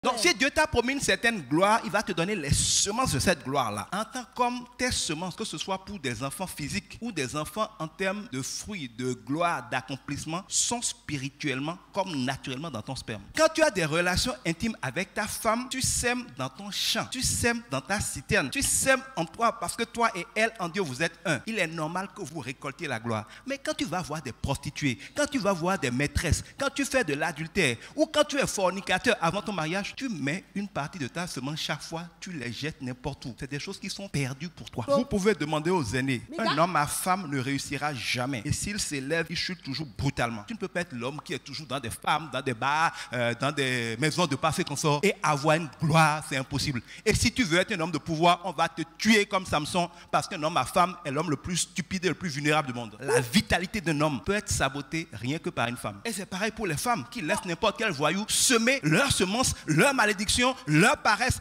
Donc, si Dieu t'a promis une certaine gloire, il va te donner les semences de cette gloire-là. En tant comme tes semences, que ce soit pour des enfants physiques ou des enfants en termes de fruits, de gloire, d'accomplissement, sont spirituellement comme naturellement dans ton sperme. Quand tu as des relations intimes avec ta femme, tu sèmes dans ton champ, tu sèmes dans ta citerne, tu sèmes en toi parce que toi et elle, en Dieu, vous êtes un. Il est normal que vous récoltiez la gloire. Mais quand tu vas voir des prostituées, quand tu vas voir des maîtresses, quand tu fais de l'adultère ou quand tu es fornicateur avant ton mariage, tu mets une partie de ta semence chaque fois, tu les jettes n'importe où. C'est des choses qui sont perdues pour toi. Vous pouvez demander aux aînés. Un homme à femme ne réussira jamais. Et s'il s'élève, il chute toujours brutalement. Tu ne peux pas être l'homme qui est toujours dans des femmes, dans des bars, dans des maisons de passe et consorts et avoir une gloire, c'est impossible. Et si tu veux être un homme de pouvoir, on va te tuer comme Samson parce qu'un homme à femme est l'homme le plus stupide et le plus vulnérable du monde. La vitalité d'un homme peut être sabotée rien que par une femme. Et c'est pareil pour les femmes qui laissent n'importe quel voyou semer leurs semences, leur malédiction, leur paresse,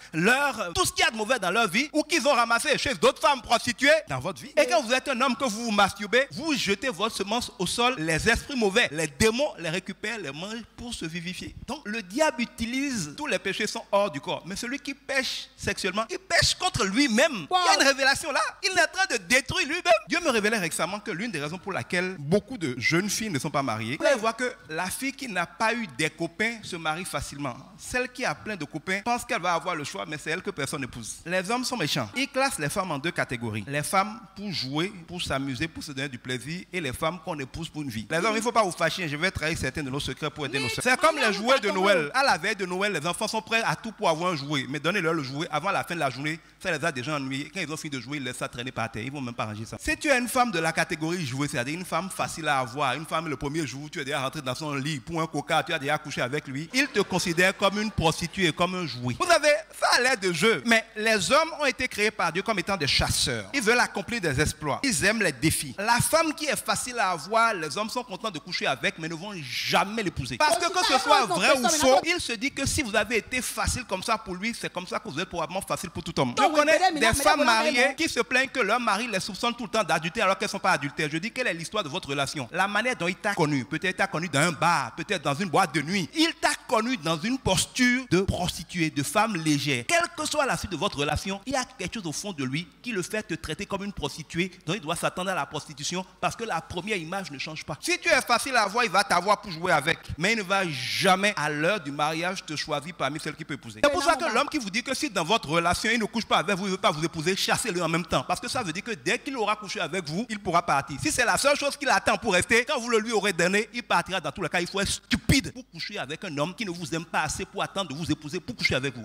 tout ce qu'il y a de mauvais dans leur vie ou qu'ils ont ramassé chez d'autres femmes prostituées dans votre vie. Et quand vous êtes un homme que vous vous masturbez, vous jetez votre semence au sol, les esprits mauvais, les démons les récupèrent, les mangent pour se vivifier. Donc le diable utilise, tous les péchés sont hors du corps, mais celui qui pêche sexuellement, il pêche contre lui-même. Il y a une révélation là, il est en train de détruire lui-même. Dieu me révélait récemment que l'une des raisons pour laquelle beaucoup de jeunes filles ne sont pas mariées, vous allez voir que la fille qui n'a pas eu des copains se marie facilement. Celle qui a plein de copains pense qu'elle va avoir le choix, mais c'est elle que personne n'épouse. Les hommes sont méchants. Ils classent les femmes en deux catégories. Les femmes pour jouer, pour s'amuser, pour se donner du plaisir, et les femmes qu'on épouse pour une vie. Les hommes, il ne faut pas vous fâcher, je vais trahir certains de nos secrets pour aider nos soeurs. C'est comme les jouets de Noël. À la veille de Noël, les enfants sont prêts à tout pour avoir un jouet, mais donnez-leur le jouet avant la fin de la journée, ça les a déjà ennuyés. Quand ils ont fini de jouer, ils laissent ça traîner par terre. Ils ne vont même pas ranger ça. Si tu es une femme de la catégorie jouet, c'est-à-dire une femme facile à avoir, une femme le premier jour, tu es déjà rentré dans son lit pour un coca, tu as déjà couché avec lui, il te considère comme une prostituée, comme un jouet. Vous savez, ça a l'air de jeu, mais les hommes ont été créés par Dieu comme étant des chasseurs. Ils veulent accomplir des exploits. Ils aiment les défis. La femme qui est facile à avoir, les hommes sont contents de coucher avec, mais ne vont jamais l'épouser. Parce que ce soit vrai ou faux, il se dit que si vous avez été facile comme ça pour lui, c'est comme ça que vous êtes probablement facile pour tout homme. Je connais des femmes mariées qui se plaignent que leur mari les soupçonne tout le temps d'adultère alors qu'elles ne sont pas adultères. Je dis, quelle est l'histoire de votre relation? La manière dont il t'a connu, peut-être t'a connu dans un bar, peut-être dans une boîte de nuit. Il t'a connu dans une posture de prostituée, de femme légère. Quelle que soit la suite de votre relation, il y a quelque chose au fond de lui qui le fait te traiter comme une prostituée, dont il doit s'attendre à la prostitution parce que la première image ne change pas. Si tu es facile à avoir, il va t'avoir pour jouer avec, mais il ne va jamais à l'heure du mariage te choisir parmi celles qu'il peut épouser. C'est pour ça que l'homme qui vous dit que si dans votre relation il ne couche pas avec vous, il ne veut pas vous épouser, chassez-le en même temps, parce que ça veut dire que dès qu'il aura couché avec vous, il pourra partir. Si c'est la seule chose qu'il attend pour rester, quand vous le lui aurez donné, il partira. Dans tous les cas, il faut être stupide pour coucher avec un homme qui ne vous aime pas assez pour attendre de vous épouser pour coucher avec vous.